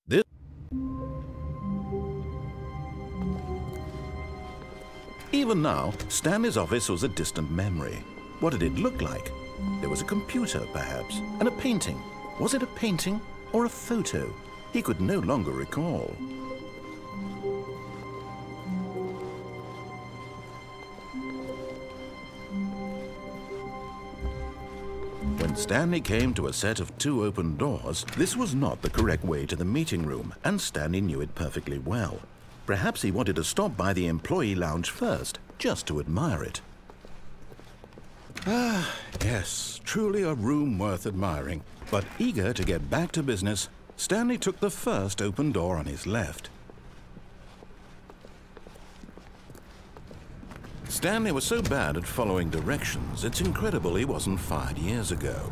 This Even now, Stanley's office was a distant memory. What did it look like? There was a computer, perhaps, and a painting. Was it a painting or a photo? He could no longer recall. When Stanley came to a set of 2 open doors, this was not the correct way to the meeting room, and Stanley knew it perfectly well. Perhaps he wanted to stop by the employee lounge first, just to admire it. Ah, yes, truly a room worth admiring. But eager to get back to business, Stanley took the first open door on his left. Stanley was so bad at following directions, it's incredible he wasn't fired years ago.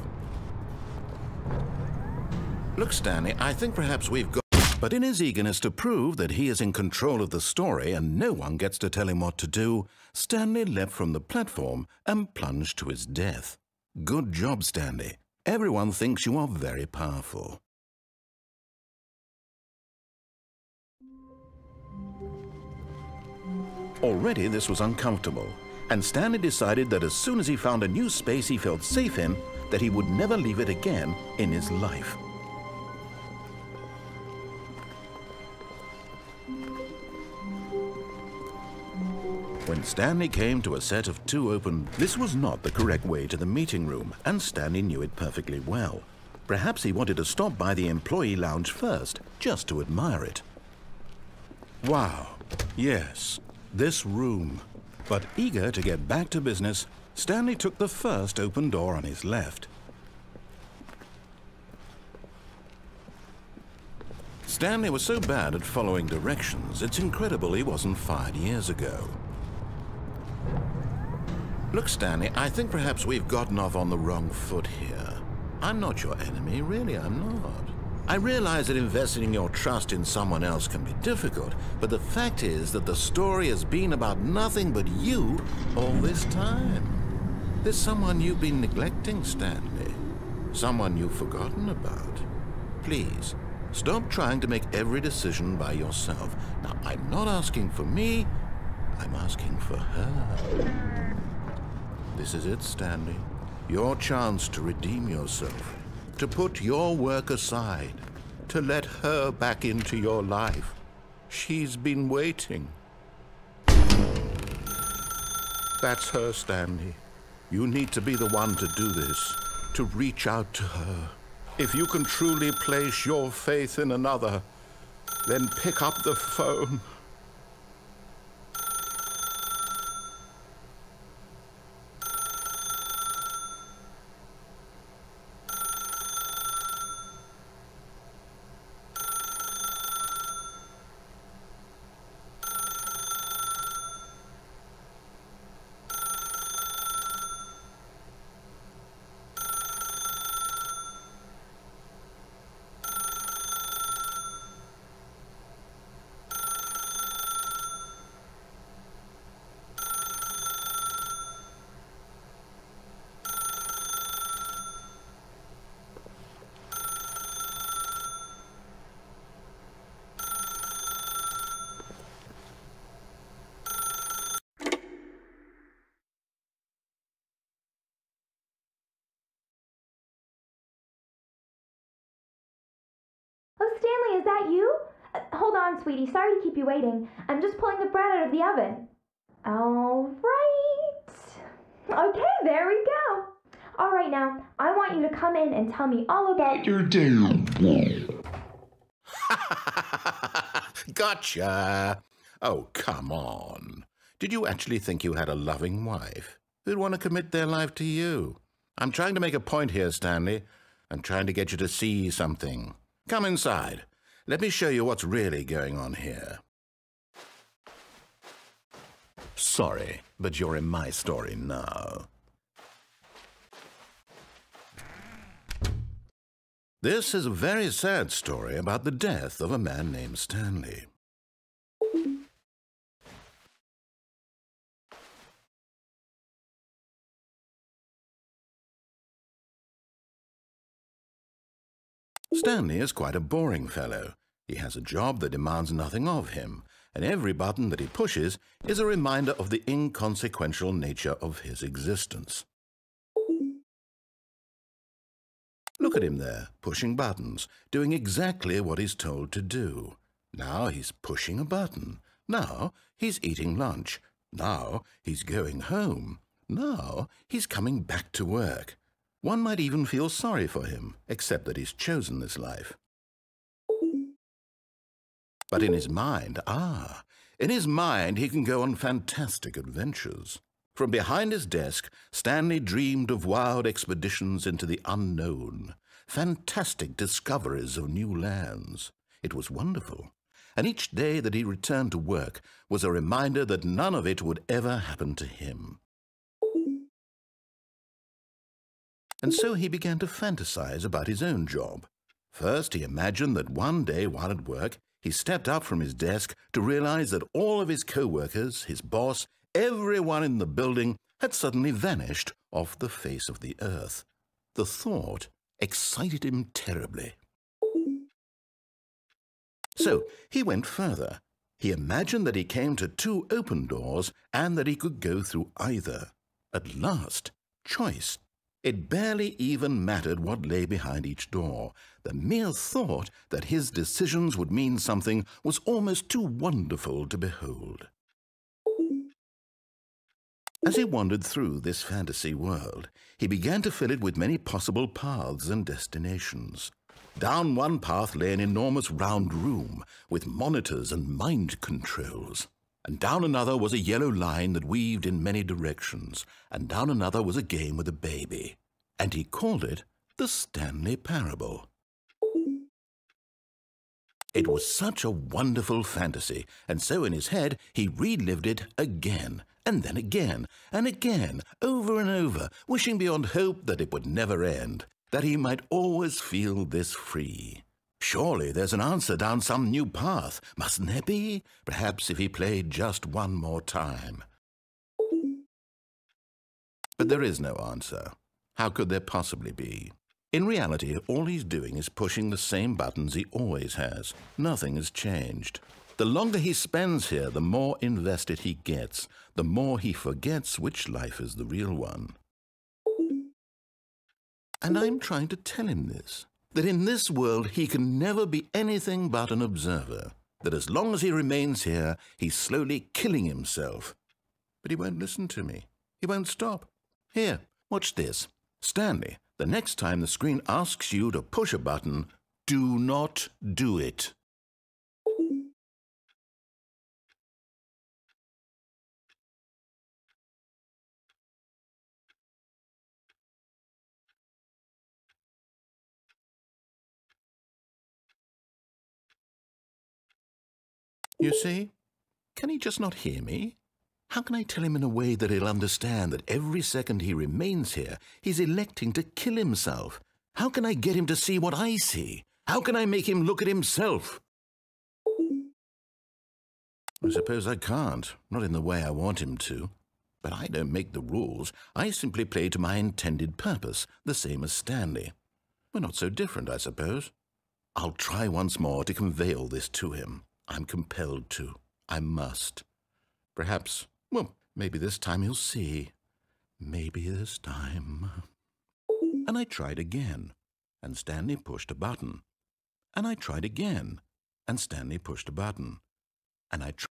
Look, Stanley, I think perhaps we've got... But in his eagerness to prove that he is in control of the story and no one gets to tell him what to do, Stanley leapt from the platform and plunged to his death. Good job, Stanley. Everyone thinks you are very powerful. Already this was uncomfortable, and Stanley decided that as soon as he found a new space he felt safe in, that he would never leave it again in his life. When Stanley came to a set of 2 open, this was not the correct way to the meeting room, and Stanley knew it perfectly well. Perhaps he wanted to stop by the employee lounge first, just to admire it. Wow, yes, this room. But eager to get back to business, Stanley took the first open door on his left. Stanley was so bad at following directions, it's incredible he wasn't fired years ago. Look, Stanley, I think perhaps we've gotten off on the wrong foot here. I'm not your enemy, really, I'm not. I realize that investing your trust in someone else can be difficult, but the fact is that the story has been about nothing but you all this time. There's someone you've been neglecting, Stanley. Someone you've forgotten about. Please, stop trying to make every decision by yourself. Now, I'm not asking for me, I'm asking for her. This is it, Stanley. Your chance to redeem yourself, to put your work aside, to let her back into your life. She's been waiting. That's her, Stanley. You need to be the one to do this, to reach out to her. If you can truly place your faith in another, then pick up the phone. Oh, Stanley, is that you? Hold on, sweetie. Sorry to keep you waiting. I'm just pulling the bread out of the oven. All right. Okay, there we go. All right, now, I want you to come in and tell me all about your day. Gotcha. Oh, come on. Did you actually think you had a loving wife who'd want to commit their life to you? I'm trying to make a point here, Stanley. I'm trying to get you to see something. Come inside. Let me show you what's really going on here. Sorry, but you're in my story now. This is a very sad story about the death of a man named Stanley. Stanley is quite a boring fellow. He has a job that demands nothing of him, and every button that he pushes is a reminder of the inconsequential nature of his existence. Look at him there, pushing buttons, doing exactly what he's told to do. Now he's pushing a button. Now he's eating lunch. Now he's going home. Now he's coming back to work. One might even feel sorry for him, except that he's chosen this life. But in his mind, he can go on fantastic adventures. From behind his desk, Stanley dreamed of wild expeditions into the unknown, fantastic discoveries of new lands. It was wonderful, and each day that he returned to work was a reminder that none of it would ever happen to him. And so he began to fantasize about his own job. First, he imagined that one day while at work, he stepped up from his desk to realize that all of his co-workers, his boss, everyone in the building had suddenly vanished off the face of the earth. The thought excited him terribly. So he went further. He imagined that he came to 2 open doors and that he could go through either. At last, choice. It barely even mattered what lay behind each door. The mere thought that his decisions would mean something was almost too wonderful to behold. As he wandered through this fantasy world, he began to fill it with many possible paths and destinations. Down one path lay an enormous round room with monitors and mind controls. And down another was a yellow line that weaved in many directions, and down another was a game with a baby. And he called it the Stanley Parable. It was such a wonderful fantasy, and so in his head he relived it again, and then again, and again, over and over, wishing beyond hope that it would never end, that he might always feel this free. Surely there's an answer down some new path, mustn't there be? Perhaps if he played just one more time. But there is no answer. How could there possibly be? In reality, all he's doing is pushing the same buttons he always has. Nothing has changed. The longer he spends here, the more invested he gets, the more he forgets which life is the real one. And I'm trying to tell him this, that in this world he can never be anything but an observer, that as long as he remains here, he's slowly killing himself. But he won't listen to me. He won't stop. Here, watch this. Stanley, the next time the screen asks you to push a button, do not do it. You see? Can he just not hear me? How can I tell him in a way that he'll understand that every second he remains here, he's electing to kill himself? How can I get him to see what I see? How can I make him look at himself? I suppose I can't, not in the way I want him to. But I don't make the rules. I simply play to my intended purpose, the same as Stanley. We're not so different, I suppose. I'll try once more to convey all this to him. I'm compelled to. I must. Perhaps, well, maybe this time he'll see. Maybe this time. And I tried again, and Stanley pushed a button. And I tried again, and Stanley pushed a button. And I tried.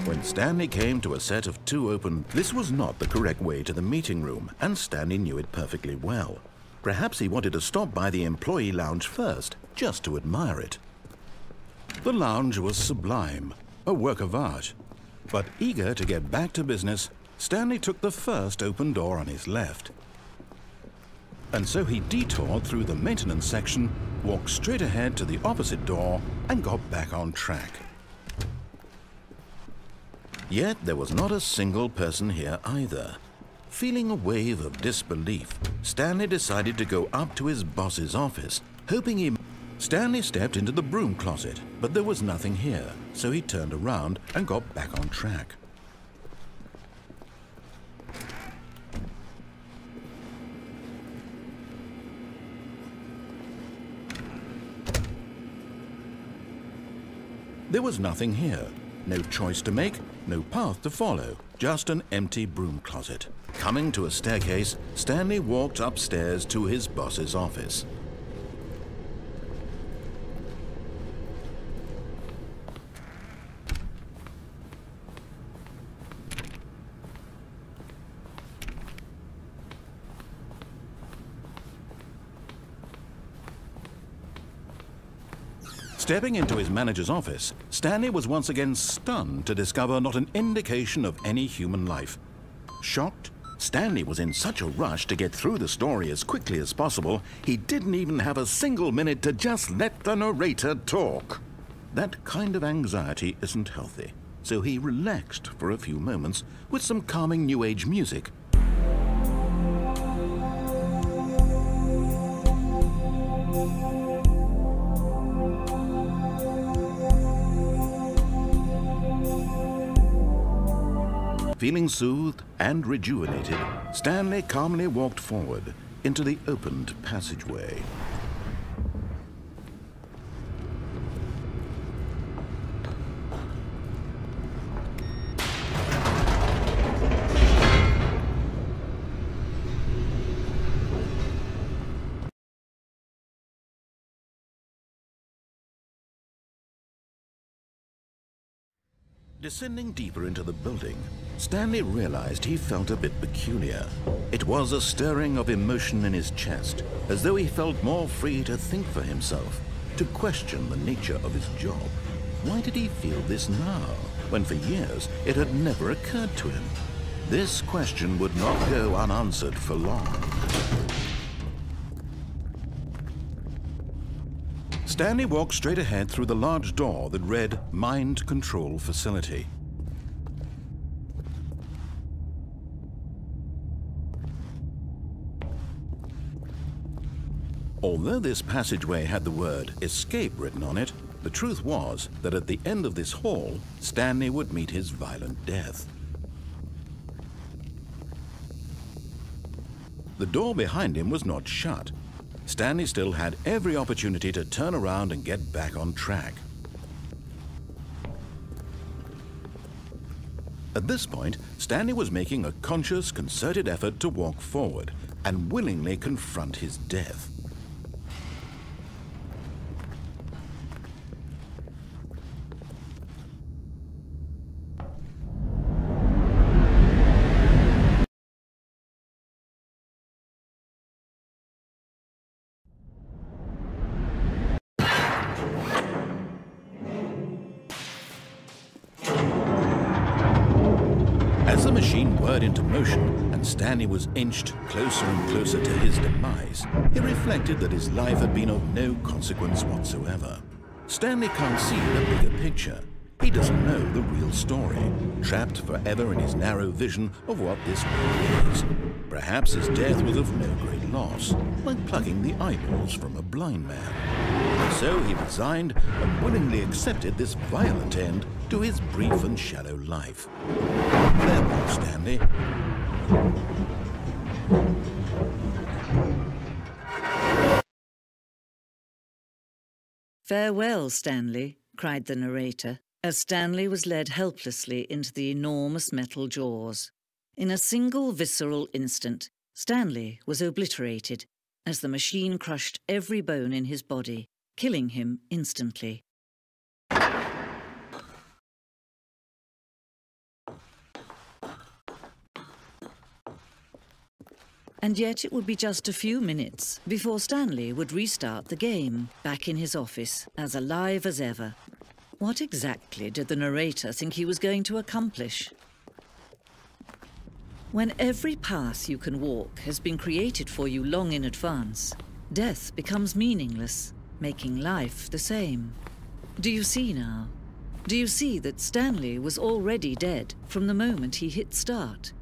When Stanley came to a set of 2 open, this was not the correct way to the meeting room, and Stanley knew it perfectly well. Perhaps he wanted to stop by the employee lounge first, just to admire it. The lounge was sublime, a work of art. But eager to get back to business, Stanley took the first open door on his left. And so he detoured through the maintenance section, walked straight ahead to the opposite door, and got back on track. Yet there was not a single person here either. Feeling a wave of disbelief, Stanley decided to go up to his boss's office, hoping he... Stanley stepped into the broom closet, but there was nothing here, so he turned around and got back on track. There was nothing here. No choice to make, no path to follow, just an empty broom closet. Coming to a staircase, Stanley walked upstairs to his boss's office. Stepping into his manager's office, Stanley was once again stunned to discover not an indication of any human life. Shocked, Stanley was in such a rush to get through the story as quickly as possible, he didn't even have a single minute to just let the narrator talk. That kind of anxiety isn't healthy, so he relaxed for a few moments with some calming New Age music. Feeling soothed and rejuvenated, Stanley calmly walked forward into the opened passageway. Descending deeper into the building, Stanley realized he felt a bit peculiar. It was a stirring of emotion in his chest, as though he felt more free to think for himself, to question the nature of his job. Why did he feel this now, when for years it had never occurred to him? This question would not go unanswered for long. Stanley walked straight ahead through the large door that read Mind Control Facility. Although this passageway had the word Escape written on it, the truth was that at the end of this hall, Stanley would meet his violent death. The door behind him was not shut. Stanley still had every opportunity to turn around and get back on track. At this point, Stanley was making a conscious, concerted effort to walk forward and willingly confront his death. As the machine whirred into motion and Stanley was inched closer and closer to his demise, he reflected that his life had been of no consequence whatsoever. Stanley can't see the bigger picture. He doesn't know the real story, trapped forever in his narrow vision of what this world is. Perhaps his death was of no great loss, like plucking the eyeballs from a blind man. So he resigned and willingly accepted this violent end to his brief and shallow life. Farewell, Stanley. "Farewell, Stanley," cried the narrator, as Stanley was led helplessly into the enormous metal jaws. In a single visceral instant, Stanley was obliterated as the machine crushed every bone in his body, killing him instantly. And yet it would be just a few minutes before Stanley would restart the game, back in his office, as alive as ever. What exactly did the narrator think he was going to accomplish? When every path you can walk has been created for you long in advance, death becomes meaningless, making life the same. Do you see now? Do you see that Stanley was already dead from the moment he hit start?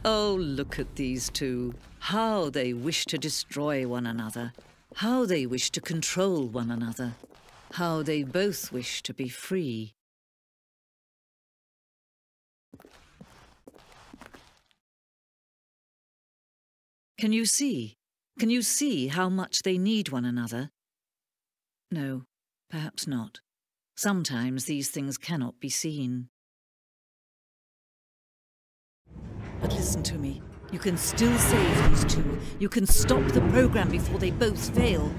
Oh, look at these two. How they wish to destroy one another. How they wish to control one another. How they both wish to be free. Can you see? Can you see how much they need one another? No, perhaps not. Sometimes these things cannot be seen. But listen to me. You can still save these two. You can stop the program before they both fail.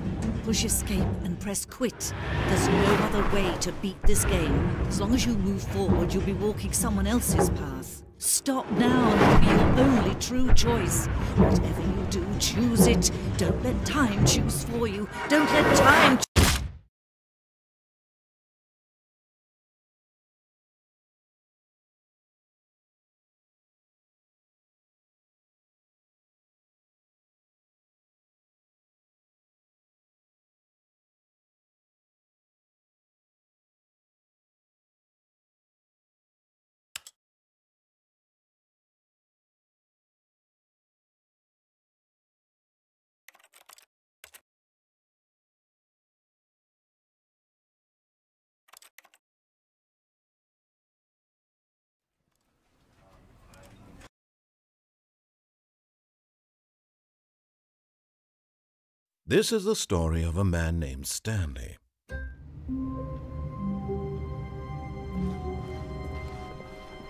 Push escape and press quit. There's no other way to beat this game. As long as you move forward, you'll be walking someone else's path. Stop now and it'll be your only true choice. Whatever you do, choose it. Don't let time choose for you. Don't let time This is the story of a man named Stanley.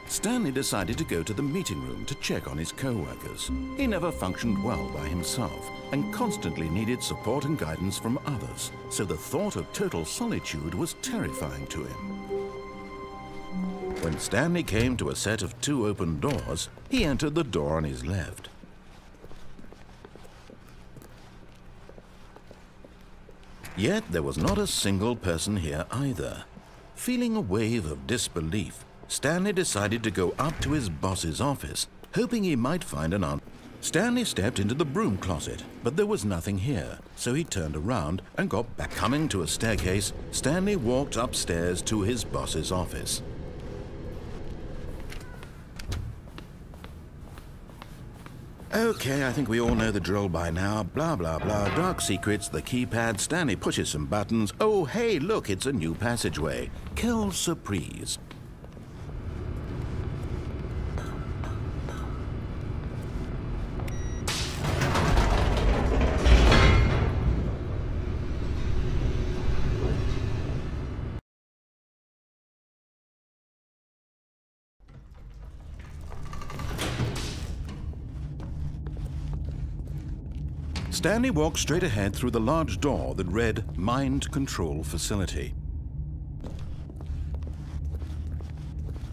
Stanley decided to go to the meeting room to check on his co-workers. He never functioned well by himself and constantly needed support and guidance from others, so the thought of total solitude was terrifying to him. When Stanley came to a set of 2 open doors, he entered the door on his left. Yet there was not a single person here either. Feeling a wave of disbelief, Stanley decided to go up to his boss's office, hoping he might find an answer. Stanley stepped into the broom closet, but there was nothing here, so he turned around and got back. Coming to a staircase, Stanley walked upstairs to his boss's office. Okay, I think we all know the drill by now. Blah, blah, blah. Dark secrets, the keypad. Stanley pushes some buttons. Oh, hey, look, it's a new passageway. Quelle surprise. Stanley walked straight ahead through the large door that read Mind Control Facility.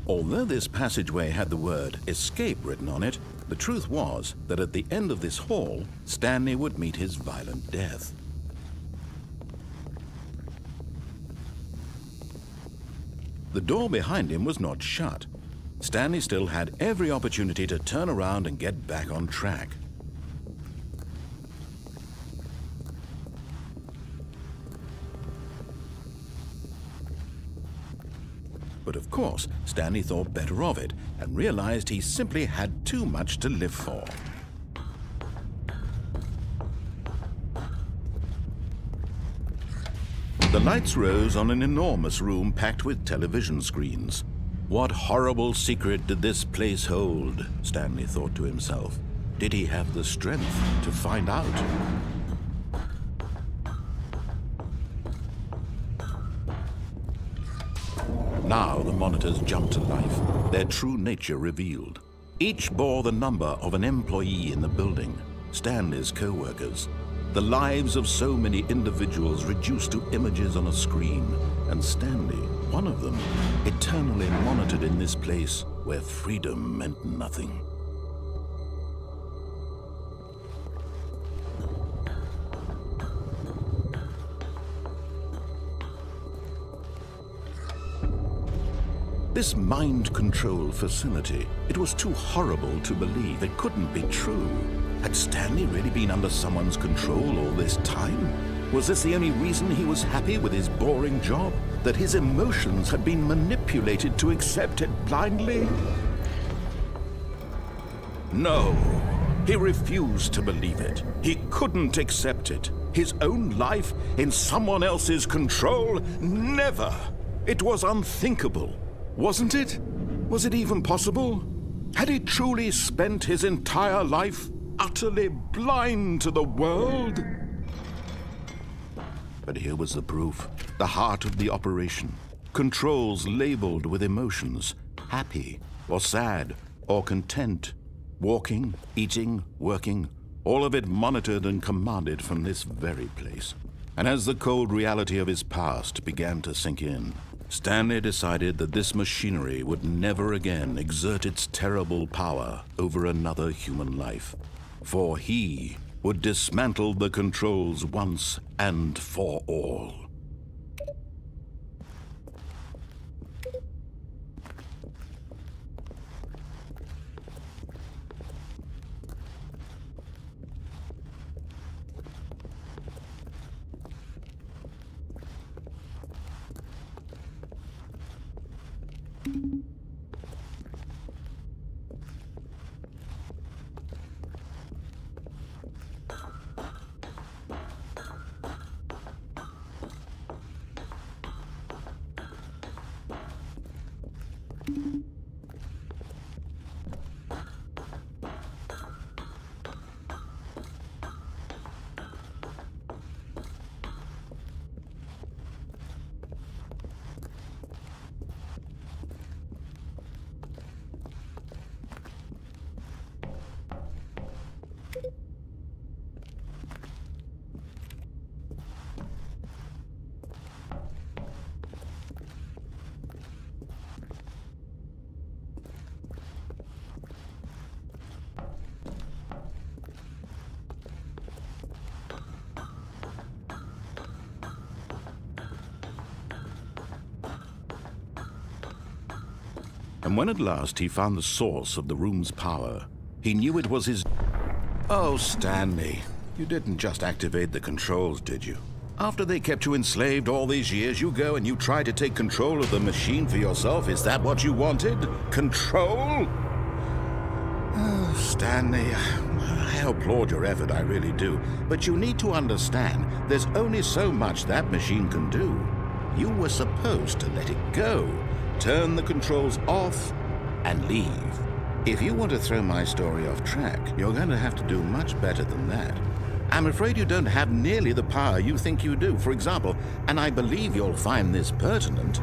Although this passageway had the word Escape written on it, the truth was that at the end of this hall, Stanley would meet his violent death. The door behind him was not shut. Stanley still had every opportunity to turn around and get back on track. But of course, Stanley thought better of it and realized he simply had too much to live for. The lights rose on an enormous room packed with television screens. What horrible secret did this place hold? Stanley thought to himself. Did he have the strength to find out? Now the monitors jumped to life, their true nature revealed. Each bore the number of an employee in the building, Stanley's co-workers. The lives of so many individuals reduced to images on a screen, and Stanley, one of them, eternally monitored in this place where freedom meant nothing. This mind control facility, it was too horrible to believe. It couldn't be true. Had Stanley really been under someone's control all this time? Was this the only reason he was happy with his boring job? That his emotions had been manipulated to accept it blindly? No. He refused to believe it. He couldn't accept it. His own life in someone else's control? Never! It was unthinkable, wasn't it? Was it even possible? Had he truly spent his entire life utterly blind to the world? But here was the proof, the heart of the operation. Controls labeled with emotions, happy or sad or content. Walking, eating, working, all of it monitored and commanded from this very place. And as the cold reality of his past began to sink in, Stanley decided that this machinery would never again exert its terrible power over another human life, for he would dismantle the controls once and for all. And when at last he found the source of the room's power, he knew it was his... Oh, Stanley, you didn't just activate the controls, did you? After they kept you enslaved all these years, you go and you try to take control of the machine for yourself. Is that what you wanted? Control? Oh, Stanley, I applaud your effort, I really do. But you need to understand, there's only so much that machine can do. You were supposed to let it go. Turn the controls off and leave. If you want to throw my story off track, you're going to have to do much better than that. I'm afraid you don't have nearly the power you think you do. For example, and I believe you'll find this pertinent,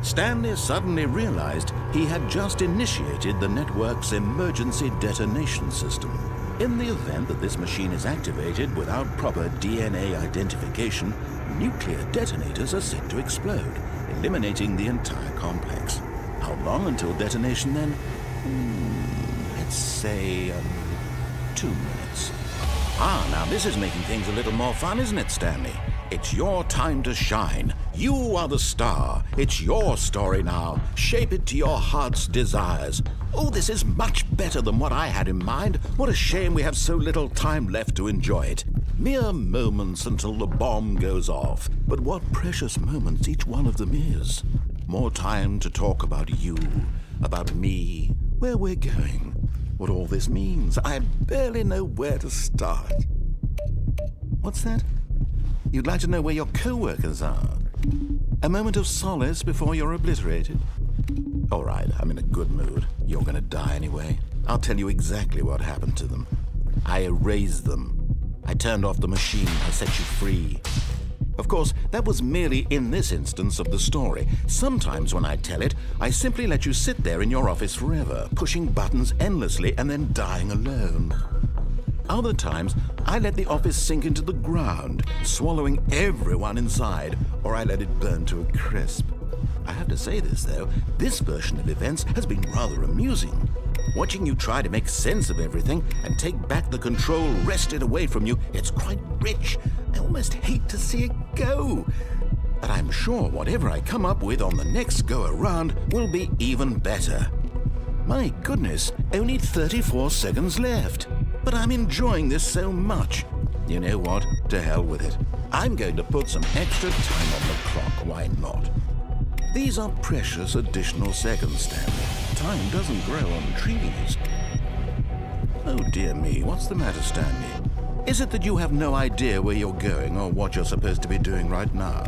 Stanley suddenly realized he had just initiated the network's emergency detonation system. In the event that this machine is activated without proper DNA identification, nuclear detonators are set to explode, eliminating the entire complex. How long until detonation then? Let's say 2 minutes. Now this is making things a little more fun, isn't it, Stanley? It's your time to shine. You are the star. It's your story now. Shape it to your heart's desires. Oh, this is much better than what I had in mind. What a shame we have so little time left to enjoy it. Mere moments until the bomb goes off. But what precious moments each one of them is. More time to talk about you, about me, where we're going, what all this means. I barely know where to start. What's that? You'd like to know where your co-workers are? A moment of solace before you're obliterated? All right, I'm in a good mood. You're gonna die anyway. I'll tell you exactly what happened to them. I erased them. I turned off the machine. I set you free. Of course, that was merely in this instance of the story. Sometimes when I tell it, I simply let you sit there in your office forever, pushing buttons endlessly and then dying alone. Other times, I let the office sink into the ground, swallowing everyone inside, or I let it burn to a crisp. I have to say this, though, this version of events has been rather amusing. Watching you try to make sense of everything and take back the control wrested away from you, it's quite rich. I almost hate to see it go. But I'm sure whatever I come up with on the next go-around will be even better. My goodness, only 34 seconds left. But I'm enjoying this so much. You know what? To hell with it. I'm going to put some extra time on the clock, why not? These are precious additional seconds, Stanley. Time doesn't grow on trees. dear me. What's the matter, Stanley? Is it that you have no idea where you're going or what you're supposed to be doing right now?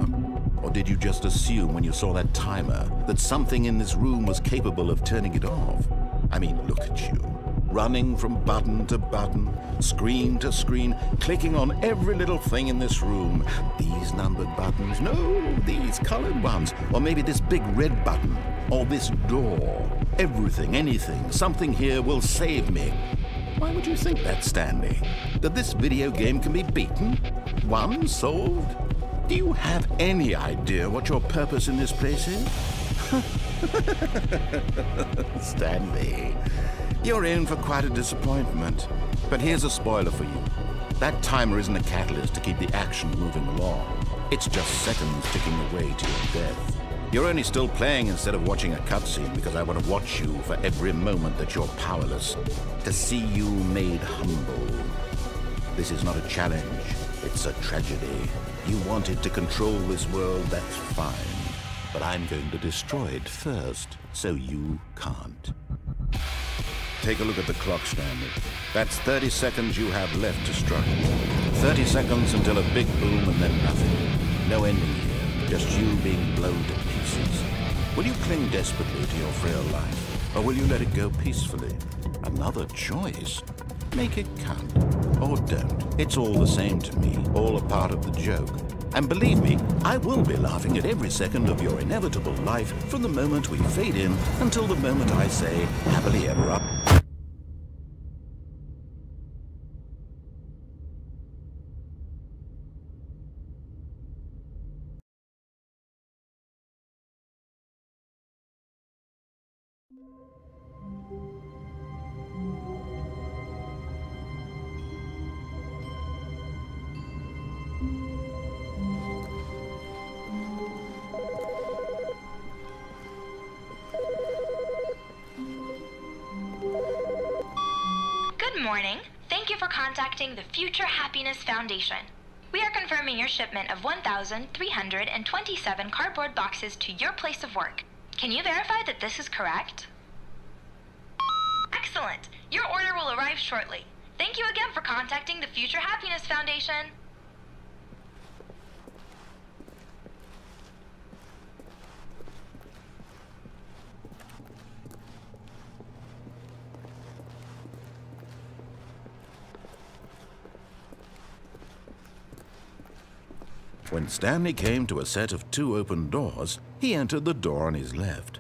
Or did you just assume when you saw that timer that something in this room was capable of turning it off? I mean, look at you. Running from button to button, screen to screen, clicking on every little thing in this room. These numbered buttons, no, these colored ones. Or maybe this big red button, or this door. Everything, anything, something here will save me. Why would you think that, Stanley? That this video game can be beaten? Won? Solved? Do you have any idea what your purpose in this place is? Stanley, you're in for quite a disappointment. But here's a spoiler for you. That timer isn't a catalyst to keep the action moving along. It's just seconds ticking away to your death. You're only still playing instead of watching a cutscene because I want to watch you for every moment that you're powerless, to see you made humble. This is not a challenge, it's a tragedy. You wanted to control this world, that's fine. But I'm going to destroy it first, so you can't. Take a look at the clock, Stanley. That's 30 seconds you have left to struggle. 30 seconds until a big boom and then nothing. No ending here, just you being blown to pieces. Will you cling desperately to your frail life, or will you let it go peacefully? Another choice. Make it count, or don't. It's all the same to me, all a part of the joke. And believe me, I will be laughing at every second of your inevitable life from the moment we fade in until the moment I say, happily ever after. Good morning. Thank you for contacting the Future Happiness Foundation. We are confirming your shipment of 1,327 cardboard boxes to your place of work. Can you verify that this is correct? Excellent. Your order will arrive shortly. Thank you again for contacting the Future Happiness Foundation. When Stanley came to a set of 2 open doors, he entered the door on his left.